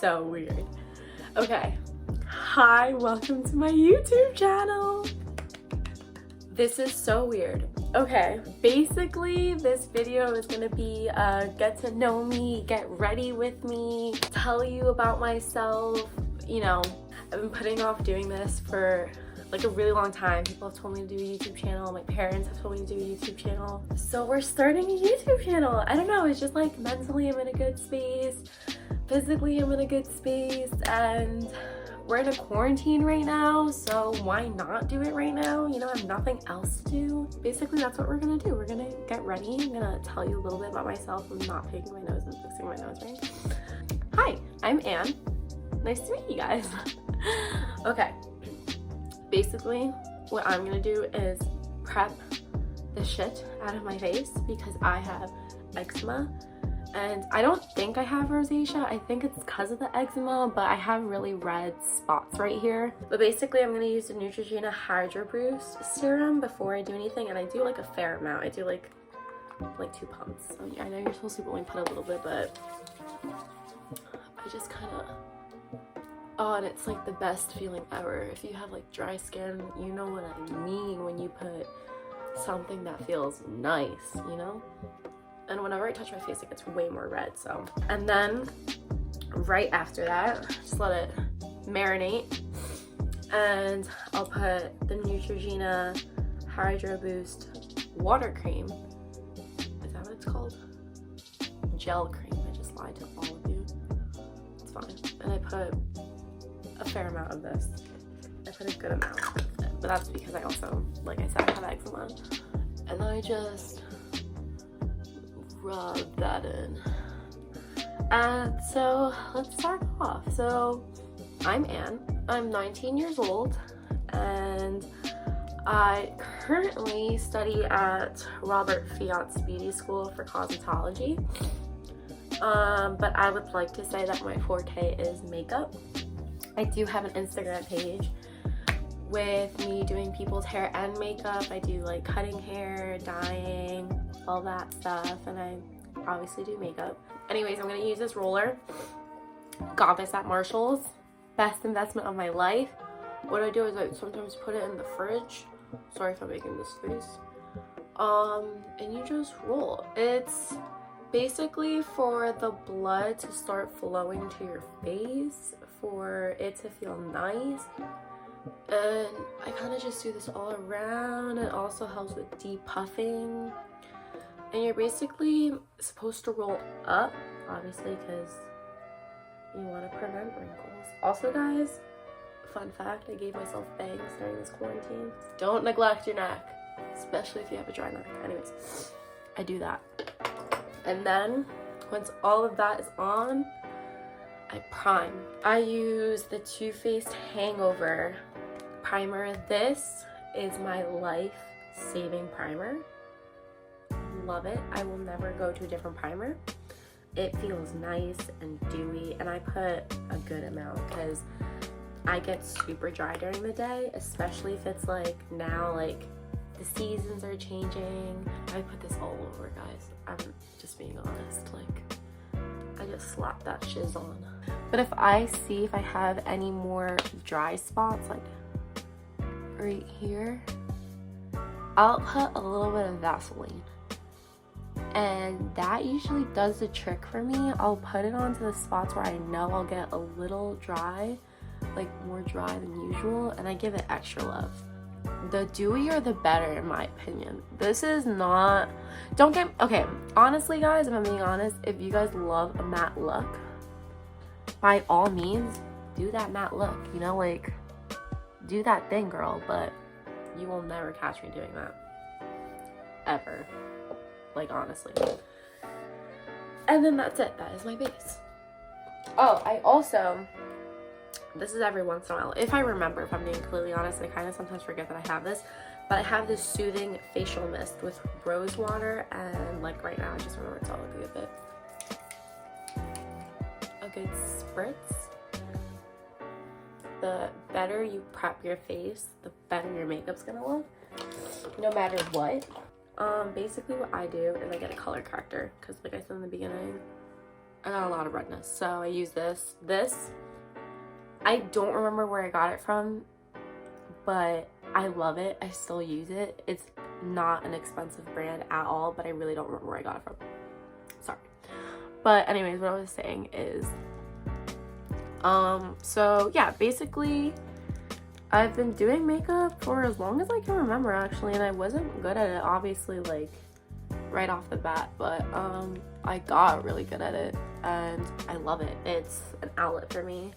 so weird. Okay. Hi, welcome to my YouTube channel. This is so weird. Okay, basically this video is gonna be get to know me, get ready with me, tell you about myself. You know, I've been putting off doing this for like a really long time. People have told me to do a YouTube channel. My parents have told me to do a YouTube channel. So we're starting a YouTube channel. I don't know, it's just like mentally I'm in a good space. Physically I'm in a good space, and we're in a quarantine right now, so why not do it right now? You know, I have nothing else to do. Basically, that's what we're gonna do. We're gonna get ready. I'm gonna tell you a little bit about myself. I'm not picking my nose and fixing my nose ring. Hi, I'm Anne. Nice to meet you guys. Okay, basically, what I'm gonna do is prep the shit out of my face because I have eczema. And I don't think I have rosacea. I think it's because of the eczema, but I have really red spots right here. But basically, I'm gonna use the Neutrogena Hydro Boost serum before I do anything, and I do like a fair amount. I do like 2 pumps. I know you're supposed to only put a little bit, but I just kind of. Oh, and it's like the best feeling ever. If you have like dry skin, you know what I mean when you put something that feels nice, you know? And whenever I touch my face, it gets way more red, so. And then, right after that, just let it marinate. And I'll put the Neutrogena Hydro Boost Water Cream. Is that what it's called? Gel cream. I just lied to all of you. It's fine. And I put a fair amount of this. I put a good amount of it. But that's because I also, like I said, have eczema. And then I just rub that in. And so let's start off. So I'm Anne. I'm 19 years old and I currently study at Robert Fiat's Beauty School for cosmetology. But I would like to say that my forte is makeup. I do have an Instagram page with me doing people's hair and makeup. I do like cutting hair, dyeing, all that stuff, and I obviously do makeup. Anyways, I'm gonna use this roller. Got this at Marshall's. Best investment of my life. What I do is I sometimes put it in the fridge. Sorry if I'm making this face. And you just roll. It's basically for the blood to start flowing to your face, for it to feel nice. And I kind of just do this all around. It also helps with depuffing. And you're basically supposed to roll up, obviously, because you want to prevent wrinkles. Also, guys, fun fact, I gave myself bangs during this quarantine. Don't neglect your neck, especially if you have a dry neck. Anyways, I do that. And then, once all of that is on, I prime. I use the Too Faced Hangover primer. This is my life-saving primer. Love it. I will never go to a different primer. It feels nice and dewy, and I put a good amount because I get super dry during the day, especially if it's like now, like the seasons are changing. I put this all over, guys. I'm just being honest. Like, I just slap that shiz on. But if I see if I have any more dry spots, like right here, I'll put a little bit of Vaseline. And that usually does the trick for me. I'll put it onto the spots where I know I'll get a little dry, like more dry than usual, and I give it extra love. The dewier the better, in my opinion. This is not, okay, honestly guys, if I'm being honest, if you guys love a matte look, by all means, do that matte look, you know, like, do that thing, girl, but you will never catch me doing that. Ever. Like, honestly. And then that's it. That is my base. Oh, I also, this is every once in a while, if I remember, if I'm being completely honest, I kind of sometimes forget that I have this, but I have this soothing facial mist with rose water, and like right now I just remember it's all a good bit. A good spritz. The better you prep your face, the better your makeup's gonna look, no matter what. Basically what I do is I get a color corrector, because like I said in the beginning, I got a lot of redness. So I use this. I don't remember where I got it from, but I love it. I still use it. It's not an expensive brand at all, but I really don't remember where I got it from. Sorry. But anyways, what I was saying is, so yeah, basically I've been doing makeup for as long as I can remember, actually, and I wasn't good at it, obviously, like, right off the bat, but I got really good at it, and I love it. It's an outlet for me.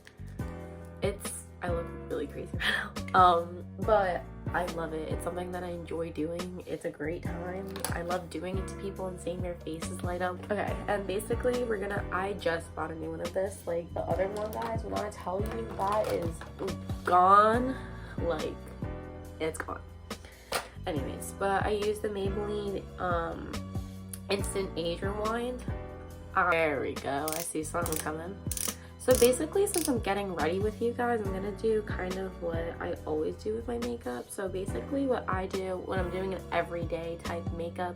I look really crazy right now, but I love it. It's something that I enjoy doing. It's a great time. I love doing it to people and seeing their faces light up. Okay, and basically I just bought a new one of this. Like, the other one, guys, when I tell you that is gone, like, it's gone. Anyways, but I use the Maybelline Instant Age Rewind. There we go. I see something coming. So basically, since I'm getting ready with you guys, I'm gonna do kind of what I always do with my makeup. So basically what I do when I'm doing an everyday type makeup,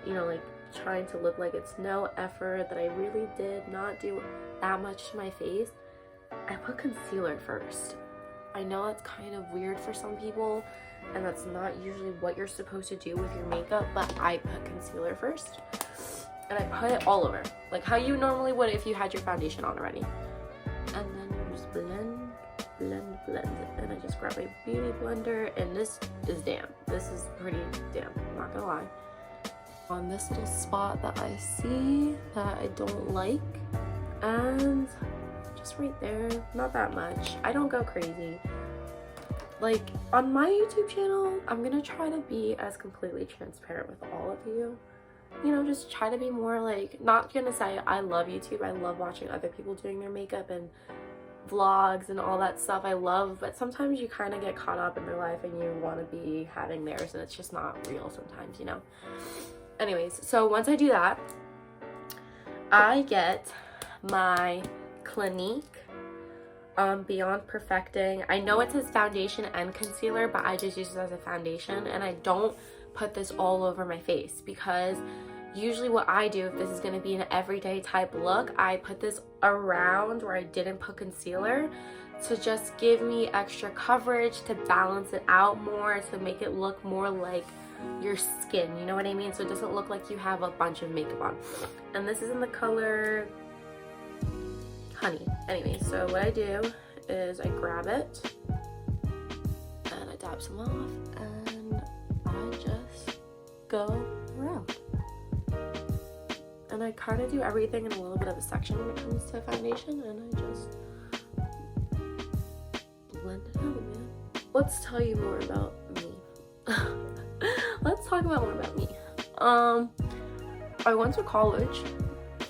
you know, like trying to look like it's no effort, that I really did not do that much to my face, I put concealer first. I know that's kind of weird for some people, and that's not usually what you're supposed to do with your makeup, but I put concealer first. And I put it all over, like how you normally would if you had your foundation on already. And then you just blend it. And I just grab my beauty blender, and this is damp. This is pretty damp, I'm not gonna lie. On this little spot that I see that I don't like, and just right there, not that much. I don't go crazy. Like, on my YouTube channel, I'm gonna try to be as completely transparent with all of you. You know, just try to be more like, not gonna say I love YouTube, I love watching other people doing their makeup and vlogs and all that stuff, I love, but sometimes you kind of get caught up in their life and you want to be having theirs, and it's just not real sometimes, you know. Anyways, so once I do that, I get my Clinique Beyond Perfecting. I know it says foundation and concealer, but I just use it as a foundation, and I don't put this all over my face, because usually what I do, if this is going to be an everyday type look, I put this around where I didn't put concealer to just give me extra coverage, to balance it out more, to make it look more like your skin, you know what I mean? So it doesn't look like you have a bunch of makeup on. And this is in the color Honey. Anyway, so what I do is I grab it and I dab some off, and I just go around. And I kind of do everything in a little bit of a section when it comes to foundation, and I just blend it out, man. Let's tell you more about me. Let's talk about more about me. I went to college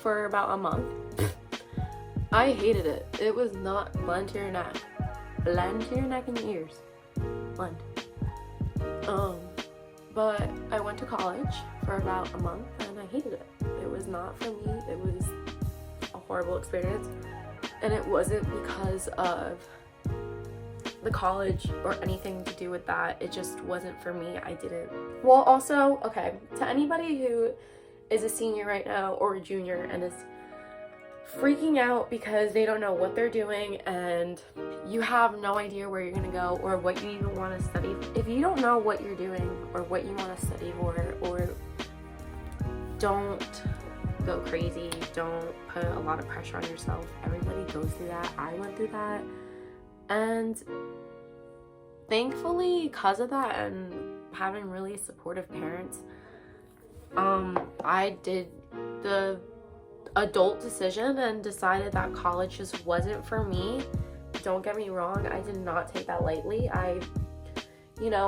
for about a month. I hated it. It was not blend to your neck. Blend to your neck and your ears. Blend. But I went to college for about a month and I hated it. It was not for me. It was a horrible experience. And it wasn't because of the college or anything to do with that. It just wasn't for me. I didn't. Well, also, okay, to anybody who is a senior right now or a junior and is freaking out because they don't know what they're doing and you have no idea where you're gonna go or what you even want to study. If you don't know what you're doing or what you want to study or don't go crazy, don't put a lot of pressure on yourself. Everybody goes through that. I went through that, and thankfully because of that and having really supportive parents, I did the adult decision and decided that college just wasn't for me. Don't get me wrong, I did not take that lightly. I,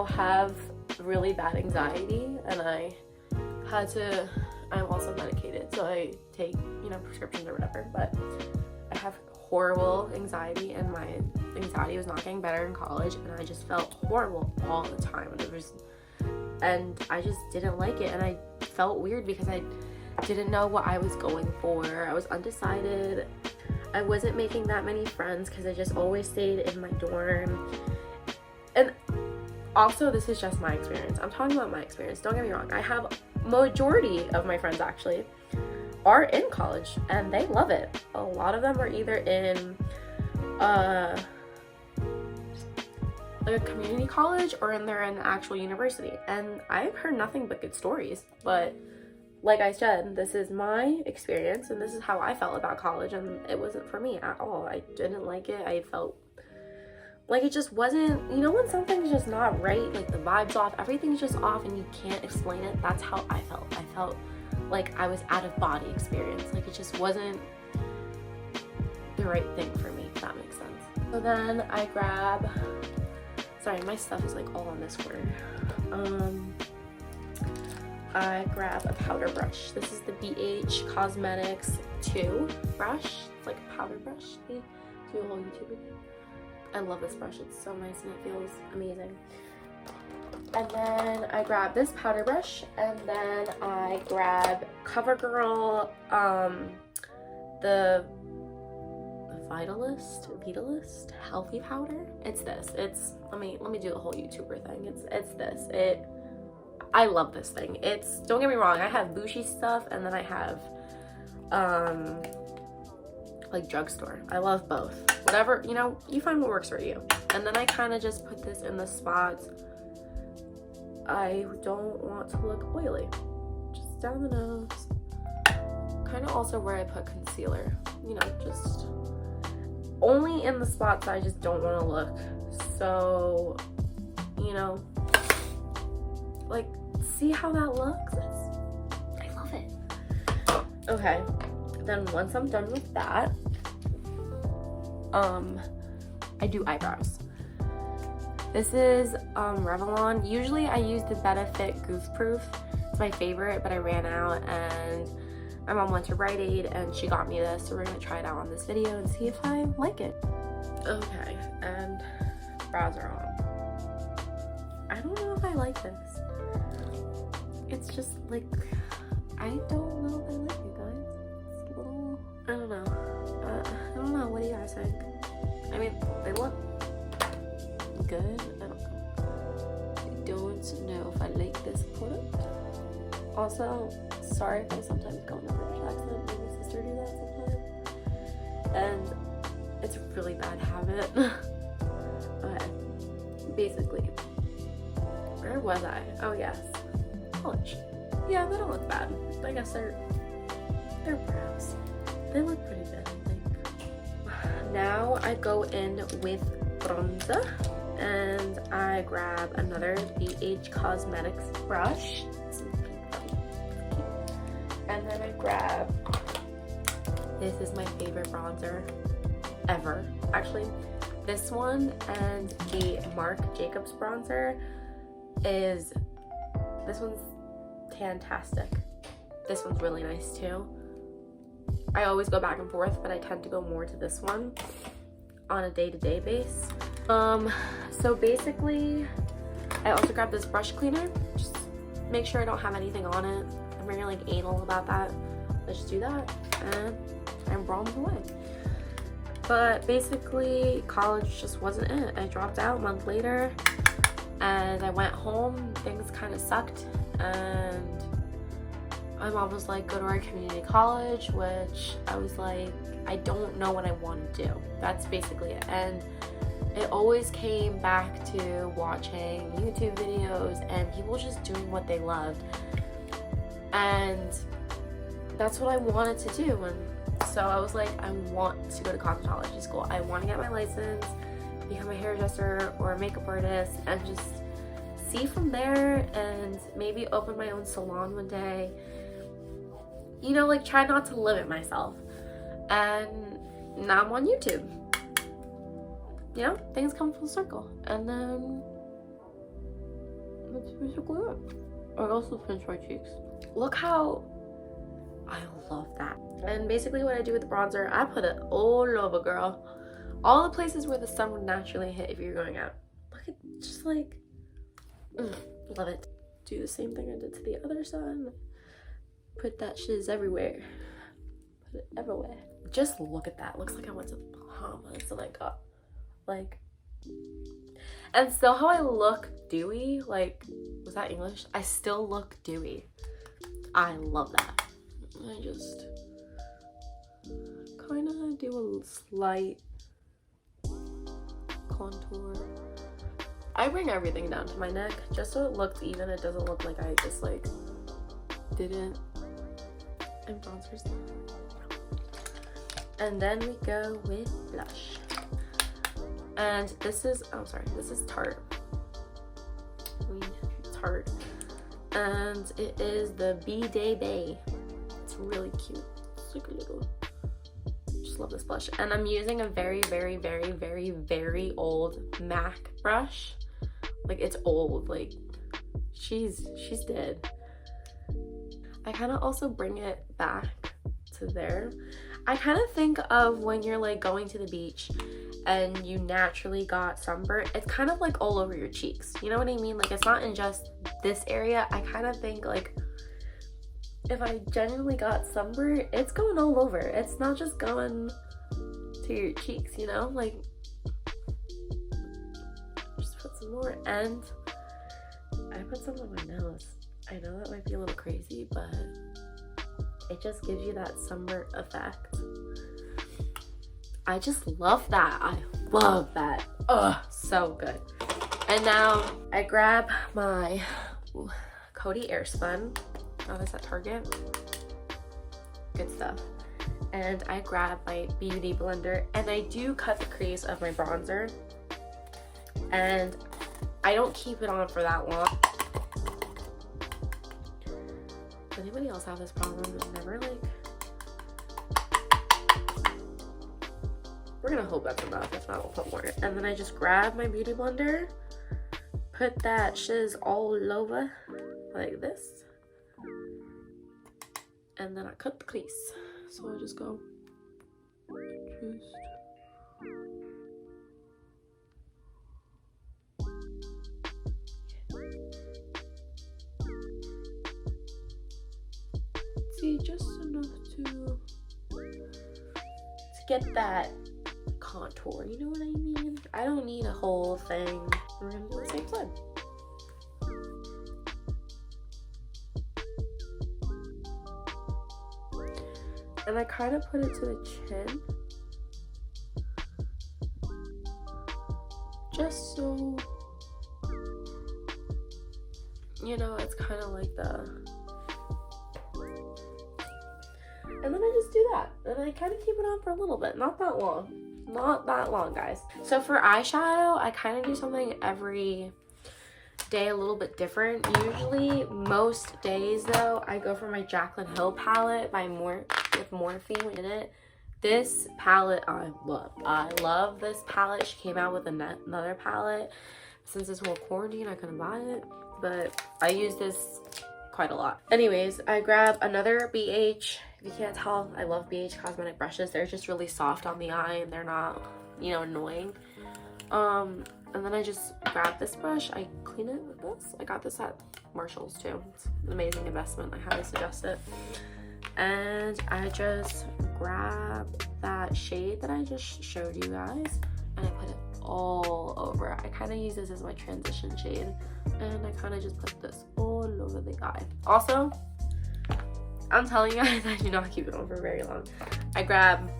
have really bad anxiety, and I'm also medicated, so I take, prescriptions or whatever, but I have horrible anxiety, and my anxiety was not getting better in college, and I just felt horrible all the time, and I just didn't like it, and I felt weird because I didn't know what I was going for. I was undecided. I wasn't making that many friends because I just always stayed in my dorm. And also, this is just my experience. I'm talking about my experience. Don't get me wrong. I have majority of my friends actually are in college and they love it. A lot of them are either in like a community college or they're in actual university, and I've heard nothing but good stories. But like I said, this is my experience and this is how I felt about college, and it wasn't for me at all. I didn't like it. I felt like it just wasn't, you know, when something's just not right, like the vibe's off, everything's just off and you can't explain it. That's how I felt. I felt like I was out of body experience. Like it just wasn't the right thing for me, if that makes sense. So then I grab, sorry, my stuff is like all on this corner. I grab a powder brush. This is the BH Cosmetics 2 brush. It's like a powder brush. See? Do a whole YouTube video. I love this brush. It's so nice and it feels amazing. And then I grab this powder brush, and then I grab CoverGirl, the Vitalist Healthy Powder. It's this. It's, let me do the whole YouTuber thing. It's this. I love this thing. It's, don't get me wrong, I have bougie stuff and then I have like drugstore. I love both. Whatever, you know, you find what works for you. And then I kind of just put this in the spots I don't want to look oily. Just down the nose. Kind of also where I put concealer. You know, just only in the spots I just don't want to look. So, you know, like, see how that looks? I love it. Okay, then once I'm done with that, I do eyebrows. This is Revlon. Usually I use the Benefit Goof Proof. It's my favorite, but I ran out and my mom went to Rite Aid and she got me this, so we're gonna try it out on this video and see if I like it. Okay, and brows are on. I don't know if I like this. It's just like, I don't know if I like it, guys. It's a little, I don't know. What do you guys think? I mean, they look good. I don't know if I like this product. Also, sorry if I sometimes go in a British accent. My sister do that sometimes, and it's a really bad habit. Okay, basically, where was I? Oh yes, college. Yeah, they don't look bad. I guess they're brows. They look pretty good, I think. Now I go in with bronzer, and I grab another BH Cosmetics brush. And then I grab, this is my favorite bronzer ever. Actually, this one and the Marc Jacobs bronzer this one's fantastic. This one's really nice too. I always go back and forth, but I tend to go more to this one on a day-to-day base. So basically, I also grabbed this brush cleaner. Just make sure I don't have anything on it. I'm very like anal about that. Let's just do that and I'm bronzed away. But basically, college just wasn't it. I dropped out a month later and I went home. Things kind of sucked, and my mom was like, go to our community college, which I was like, I don't know what I want to do. That's basically it. And it always came back to watching YouTube videos and people just doing what they loved. And that's what I wanted to do. And so I was like, I want to go to cosmetology school. I want to get my license, become a hairdresser or a makeup artist, and just see from there, and maybe open my own salon one day. You know, like, try not to limit myself. And now I'm on YouTube. You know, things come full circle. And then that's basically it. I also pinch my cheeks. Look how, I love that. And basically what I do with the bronzer, I put it all over, girl. All the places where the sun would naturally hit if you're going out. Look at, just like, love it. Do the same thing I did to the other side. Put that shiz everywhere. Put it everywhere. Just look at that. Looks like I went to the Bahamas and I got, like, and still how I look dewy, like, was that English? I still look dewy. I love that. I just kind of do a slight contour. I bring everything down to my neck just so it looks even. It doesn't look like I just like didn't. And bronzer's there. And then we go with blush. And this is, oh sorry, this is Tarte. Tarte. And it is the B-Day Bay. It's really cute. It's like a little, just love this blush. And I'm using a very, very, very, very, very old MAC brush. Like, it's old, like she's dead. I kind of also bring it back to there. I kind of think of when you're like going to the beach and you naturally got sunburn, it's kind of like all over your cheeks. You know what I mean? Like, it's not in just this area. I kind of think like if I genuinely got sunburn, it's going all over. It's not just going to your cheeks, you know? Like, just put some more. And I put some on my nose. I know that might be a little crazy, but it just gives you that summer effect. I just love that. I love that. Ugh, so good. And now I grab my Coty Airspun. Oh, that's at Target. Good stuff. And I grab my beauty blender and I do cut the crease of my bronzer. And I don't keep it on for that long. Does anybody else have this problem? It's never like... We're gonna hope that's enough. If not, we'll put more. And then I just grab my beauty blender, put that shiz all over like this, and then I cut the crease. So I just go just enough to get that contour, you know what I mean? I don't need a whole thing. We're gonna do the same side. And I kind of put it to the chin, just so, you know, it's kind of like the... And then I just do that. And I kind of keep it on for a little bit. Not that long. Not that long, guys. So for eyeshadow, I kind of do something every day a little bit different. Usually, most days though, I go for my Jaclyn Hill palette with morphine in it. This palette I love. I love this palette. She came out with another palette. Since this whole quarantine, I couldn't buy it. But I use this quite a lot. Anyways, I grab another BH. If you can't tell, I love BH cosmetic brushes. They're just really soft on the eye and they're not, you know, annoying. And then I just grab this brush. I clean it with this. I got this at Marshall's too. It's an amazing investment. I highly suggest it. And I just grab that shade that I just showed you guys and I put it all over. I kind of use this as my transition shade and I kind of just put this all over the eye. Also, I'm telling you guys, I do not keep it on for very long. I grab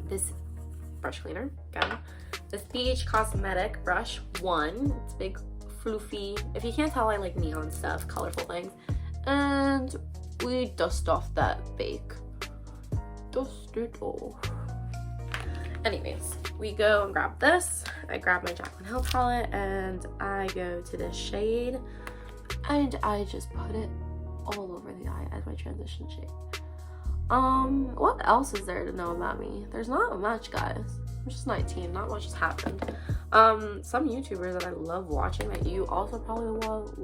this brush cleaner, again, this BH Cosmetic brush 1. It's big, floofy. If you can't tell, I like neon stuff, colorful things. And we dust off that bake. Dust it off. Anyways, we go and grab this. I grab my Jaclyn Hill palette and I go to this shade and I just put it all over the eye as my transition shade. What else is there to know about me? There's not much, guys. I'm just 19, not much has happened. Some YouTubers that I love watching that you also probably love.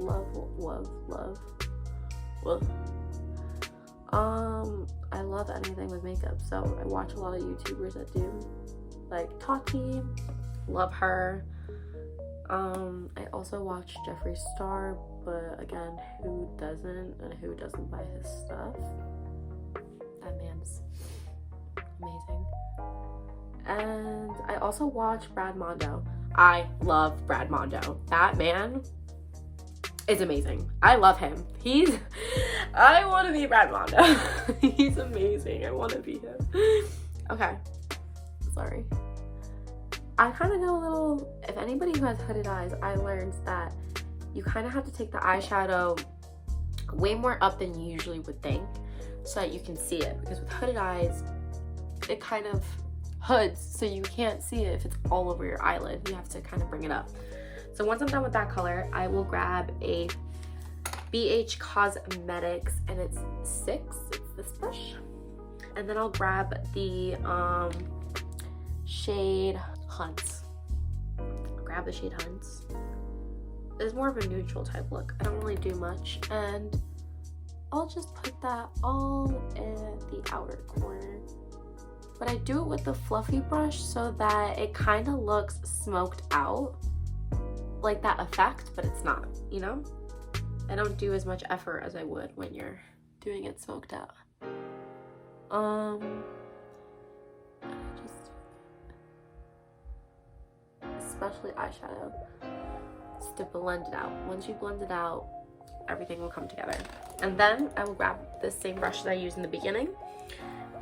I love anything with makeup, so I watch a lot of YouTubers that do, like Tati, love her. I also watch Jeffree Star, but again, who doesn't, and who doesn't buy his stuff? That man's amazing. And I also watch Brad Mondo. I love Brad Mondo. That man, is amazing. I love him. I want to be Brad Mondo. He's amazing. I want to be him. Okay. Sorry. I kind of go a little, if anybody who has hooded eyes, I learned that you kind of have to take the eyeshadow way more up than you usually would think so that you can see it. Because with hooded eyes, it kind of hoods so you can't see it if it's all over your eyelid. You have to kind of bring it up. So once I'm done with that color, I will grab a BH Cosmetics, and it's 6, it's this brush. And then I'll grab the shade Hunts. Grab the shade Hunts. It's more of a neutral type look. I don't really do much, and I'll just put that all in the outer corner. But I do it with the fluffy brush so that it kind of looks smoked out, like that effect, but it's not, you know? I don't do as much effort as I would when you're doing it smoked out. Especially eyeshadow, just to blend it out. Once you blend it out, everything will come together. And then I will grab the same brush that I used in the beginning.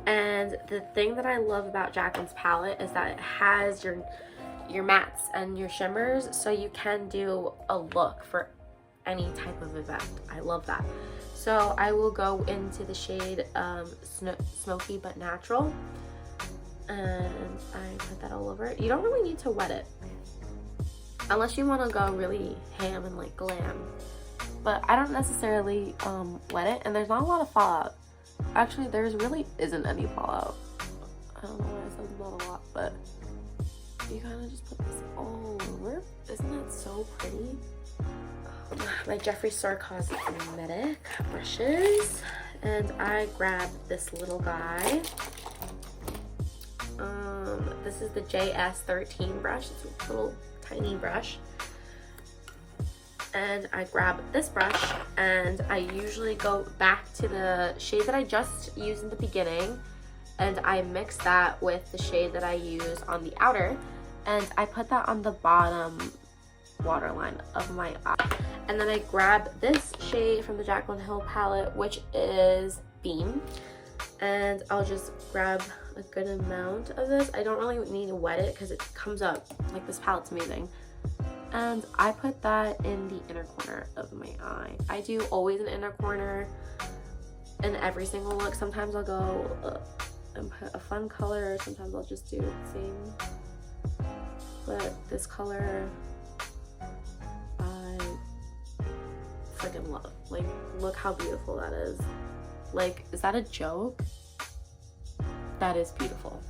And the thing that I love about Jaclyn's palette is that it has your mattes and your shimmers, so you can do a look for any type of event. I love that. So I will go into the shade Smoky But Natural, and I put that all over it. You don't really need to wet it unless you want to go really ham and like glam, but I don't necessarily wet it, and there's not a lot of fallout. Actually, there's really isn't any fallout. I don't know why I said not a lot, but you kind of just put this all over. Isn't that so pretty? My Jeffree Star Cosmetic brushes, and I grabbed this little guy. This is the JS13 brush. It's a little tiny brush. And I grab this brush, and I usually go back to the shade that I just used in the beginning, and I mix that with the shade that I use on the outer, and I put that on the bottom waterline of my eye. And then I grab this shade from the Jaclyn Hill palette, which is Beam, and I'll just grab a good amount of this. I don't really need to wet it because it comes up, like, this palette's amazing. And I put that in the inner corner of my eye. I do always an inner corner in every single look. Sometimes I'll go and put a fun color, sometimes I'll just do the same. But this color I freaking love. Like, look how beautiful that is. Like, is that a joke? That is beautiful.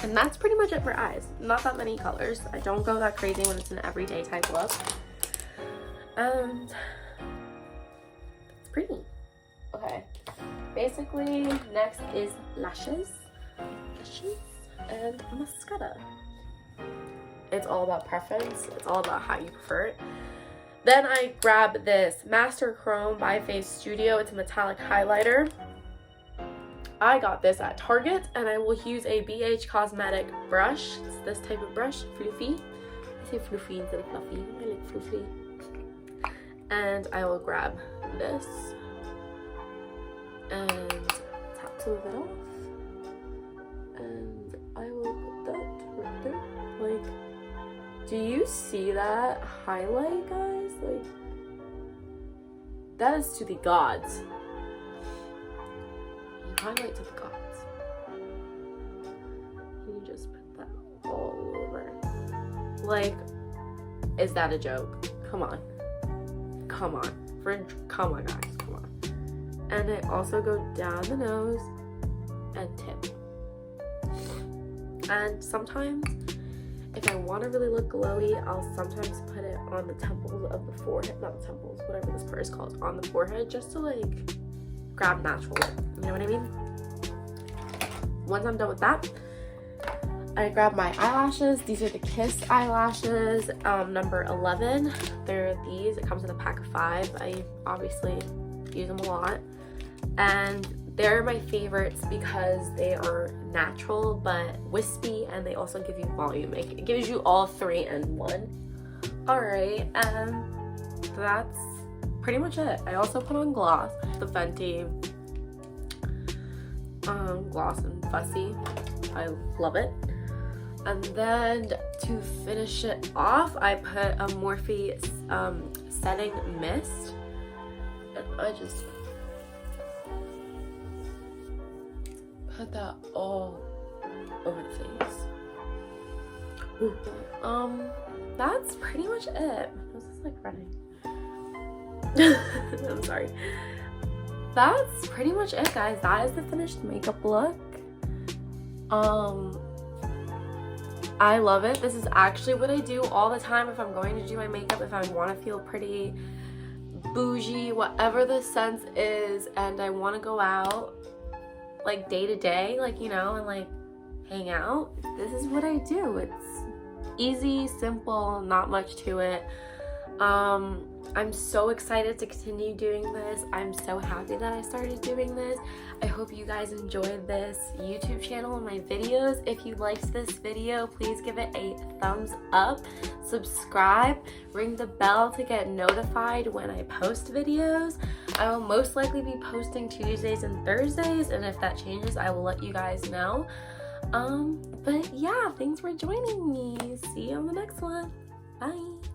And that's pretty much it for eyes. Not that many colors. I don't go that crazy when it's an everyday type look. And it's pretty. Okay. Basically, next is lashes. And mascara. It's all about preference. It's all about how you prefer it. Then I grab this Master Chrome by Face Studio. It's a metallic highlighter. I got this at Target, and I will use a BH Cosmetic brush. It's this type of brush, floofy. I say floofy instead of fluffy. I like floofy. And I will grab this and tap some of it off. And I will put that right there. Like, do you see that highlight, guys? Like, that is to the gods. Highlight to the gods. You just put that all over. Like, is that a joke? Come on. Come on. Come on, guys. Come on. And I also go down the nose and tip. And sometimes, if I want to really look glowy, I'll sometimes put it on the temples of the forehead. Not the temples, whatever this part is called. On the forehead, just to, like, grab natural look. You know what I mean? Once I'm done with that, I grab my eyelashes. These are the Kiss eyelashes, number 11. They're these. It comes in a pack of 5. I obviously use them a lot. And they're my favorites because they are natural but wispy, and they also give you volume. It gives you all 3 in 1. Alright, that's pretty much it. I also put on gloss, the Fenty Gloss and Fussy. I love it. And then to finish it off, I put a Morphe setting mist, and I just put that all over the face. Ooh. That's pretty much it. This is like running. I'm sorry. That's pretty much it, guys. That is the finished makeup look. I love it. This is actually what I do all the time if I'm going to do my makeup, if I want to feel pretty bougie, whatever the sense is, and I want to go out like day to day, like, you know, and like hang out. This is what I do. It's easy, simple, not much to it. I'm so excited to continue doing this. I'm so happy that I started doing this. I hope you guys enjoyed this YouTube channel and my videos. If you liked this video, please give it a thumbs up, subscribe, ring the bell to get notified when I post videos. I will most likely be posting Tuesdays and Thursdays, and if that changes, I will let you guys know. But yeah, thanks for joining me. See you on the next one. Bye.